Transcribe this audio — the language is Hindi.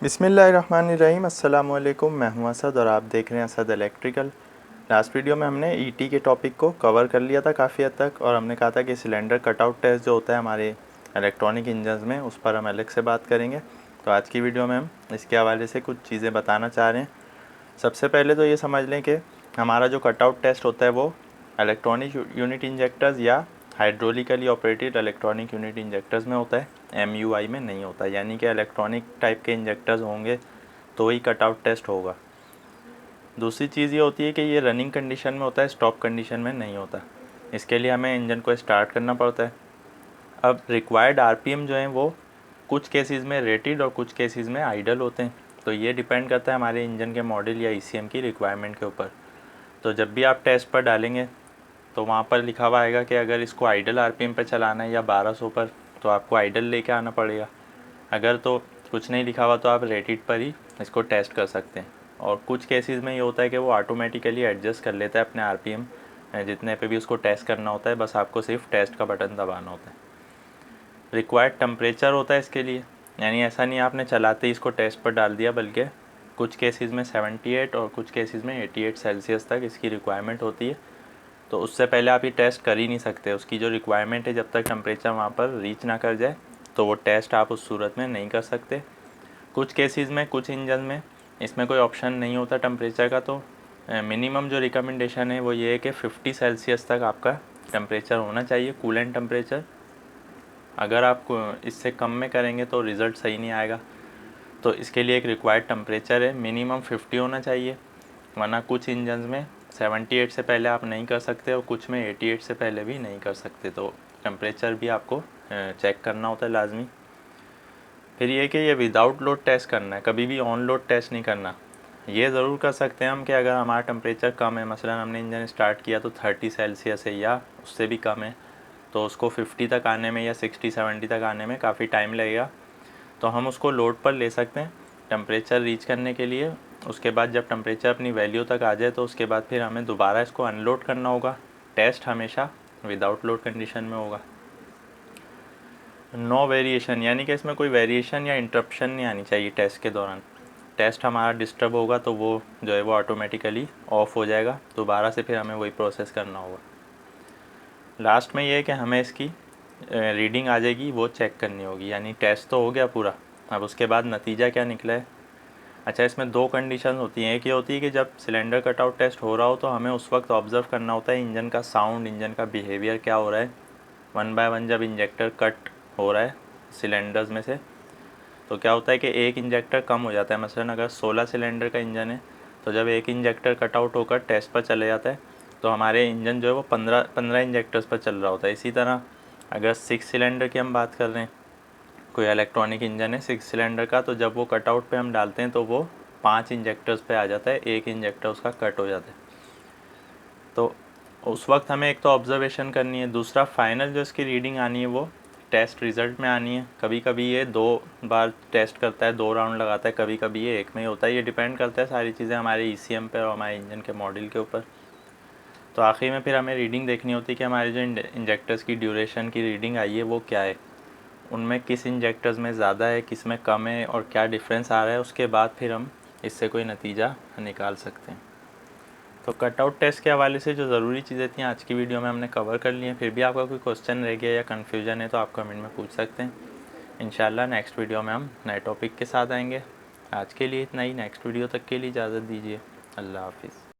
बिस्मिल्लाहिर्रहमानिर्रहीम। अस्सलामुअलैकुम। मैं हूं असद और आप देख रहे हैं असद इलेक्ट्रिकल। लास्ट वीडियो में हमने ईटी के टॉपिक को कवर कर लिया था काफ़ी हद तक, और हमने कहा था कि सिलेंडर कटआउट टेस्ट जो होता है हमारे इलेक्ट्रॉनिक इंजन्स में, उस पर हम अलग से बात करेंगे। तो आज की वीडियो में हम इसके हवाले से कुछ चीज़ें बताना चाह रहे हैं। सबसे पहले तो ये समझ लें कि हमारा जो कटआउट टेस्ट होता है वो इलेक्ट्रॉनिक यूनिट इंजेक्टर्स या hydraulically operated electronic unit injectors में होता है, एमयूआई में नहीं होता। यानी कि इलेक्ट्रॉनिक टाइप के इंजेक्टर्स होंगे तो ही कटआउट टेस्ट होगा। दूसरी चीज़ ये होती है कि ये रनिंग कंडीशन में होता है, स्टॉप कंडीशन में नहीं होता। इसके लिए हमें इंजन को स्टार्ट करना पड़ता है। अब रिक्वायर्ड आरपीएम जो हैं वो कुछ केसेस में रेटेड और कुछ केसेस में आइडल होते हैं। तो ये डिपेंड करता है हमारे इंजन के मॉडल या ईसीएम की रिक्वायरमेंट के ऊपर। तो जब भी आप टेस्ट पर डालेंगे तो वहाँ पर लिखा हुआ आएगा कि अगर इसको आइडल आरपीएम पर चलाना है या 1200 पर, तो आपको आइडल लेके आना पड़ेगा। अगर तो कुछ नहीं लिखा हुआ तो आप रेटेड पर ही इसको टेस्ट कर सकते हैं। और कुछ केसेस में ये होता है कि वो ऑटोमेटिकली एडजस्ट कर लेता है अपने आरपीएम जितने पे भी उसको टेस्ट करना होता है, बस आपको सिर्फ टेस्ट का बटन दबाना होता है। रिक्वायर्ड टेम्परेचर होता है इसके लिए, यानी ऐसा नहीं आपने चलाते ही इसको टेस्ट पर डाल दिया, बल्कि कुछ केसेस में 78 और कुछ केसेस में 88 सेल्सियस तक इसकी रिक्वायरमेंट होती है। तो उससे पहले आप ये टेस्ट कर ही नहीं सकते। उसकी जो रिक्वायरमेंट है, जब तक टेम्परेचर वहाँ पर रीच ना कर जाए तो वो टेस्ट आप उस सूरत में नहीं कर सकते। कुछ केसेस में, कुछ इंजन में इसमें कोई ऑप्शन नहीं होता टेम्परेचर का। तो मिनिमम जो रिकमेंडेशन है वो ये है कि 50 सेल्सियस तक आपका टेम्परेचर होना चाहिए, कूलेंट टेम्परेचर। अगर आप इससे कम में करेंगे तो रिज़ल्ट सही नहीं आएगा। तो इसके लिए एक रिक्वायर्ड टेम्परेचर है, मिनिमम 50 होना चाहिए, वरना कुछ इंजन्स में 78 से पहले आप नहीं कर सकते और कुछ में 88 से पहले भी नहीं कर सकते। तो टेम्परेचर भी आपको चेक करना होता है लाजमी। फिर ये कि ये विदाउट लोड टेस्ट करना है, कभी भी ऑन लोड टेस्ट नहीं करना। ये ज़रूर कर सकते हैं हम कि अगर हमारा टेम्परेचर कम है, मसलन हमने इंजन स्टार्ट किया तो 30 सेल्सियस है या उससे भी कम है, तो उसको 50 तक आने में या 60-70 तक आने में काफ़ी टाइम लगेगा। तो हम उसको लोड पर ले सकते हैं टेम्परेचर रीच करने के लिए। उसके बाद जब टेम्परेचर अपनी वैल्यू तक आ जाए तो उसके बाद फिर हमें दोबारा इसको अनलोड करना होगा। टेस्ट हमेशा विदाउट लोड कंडीशन में होगा। नो वेरिएशन, यानी कि इसमें कोई वेरिएशन या इंटरप्शन नहीं आनी चाहिए टेस्ट के दौरान। टेस्ट हमारा डिस्टर्ब होगा तो वो जो है वो ऑटोमेटिकली ऑफ हो जाएगा, दोबारा से फिर हमें वही प्रोसेस करना होगा। लास्ट में ये है कि हमें इसकी रीडिंग आ जाएगी, वो चेक करनी होगी। यानी टेस्ट तो हो गया पूरा, अब उसके बाद नतीजा क्या निकला है। अच्छा, इसमें दो कंडीशन होती हैं। एक ये होती है कि जब सिलेंडर कटआउट टेस्ट हो रहा हो तो हमें उस वक्त ऑब्ज़र्व करना होता है इंजन का साउंड, इंजन का बिहेवियर क्या हो रहा है। वन बाय वन जब इंजेक्टर कट हो रहा है सिलेंडर्स में से, तो क्या होता है कि एक इंजेक्टर कम हो जाता है। मसलन अगर 16 सिलेंडर का इंजन है तो जब एक इंजेक्टर कटआउट होकर टेस्ट पर चले जाता है तो हमारे इंजन जो है वो 15 इंजेक्टर्स पर चल रहा होता है। इसी तरह अगर 6 सिलेंडर की हम बात कर रहे हैं, कोई इलेक्ट्रॉनिक इंजन है 6 सिलेंडर का, तो जब वो कटआउट पे हम डालते हैं तो वो 5 इंजेक्टर्स पे आ जाता है, एक इंजेक्टर उसका कट हो जाता है। तो उस वक्त हमें एक तो ऑब्जर्वेशन करनी है, दूसरा फाइनल जो इसकी रीडिंग आनी है वो टेस्ट रिज़ल्ट में आनी है। कभी कभी ये 2 बार टेस्ट करता है, 2 राउंड लगाता है, कभी कभी ये एक में ही होता है। ये डिपेंड करता है सारी चीज़ें हमारे ईसीएम पर और हमारे इंजन के मॉडल के ऊपर। तो आखिर में फिर हमें रीडिंग देखनी होती है कि हमारे जो इंजेक्टर्स की ड्यूरेशन की रीडिंग आई है वो क्या है, उनमें किस इंजेक्टर्स में ज़्यादा है, किस में कम है और क्या डिफरेंस आ रहा है। उसके बाद फिर हम इससे कोई नतीजा निकाल सकते हैं। तो कटआउट टेस्ट के हवाले से जो ज़रूरी चीज़ें थी आज की वीडियो में हमने कवर कर ली हैं। फिर भी आपका कोई क्वेश्चन रह गया या कन्फ्यूजन है तो आप कमेंट में पूछ सकते हैं। इंशाल्लाह नेक्स्ट वीडियो में हम नए टॉपिक के साथ आएंगे। आज के लिए इतना ही, नेक्स्ट वीडियो तक के लिए इजाज़त दीजिए। अल्लाह हाफिज़।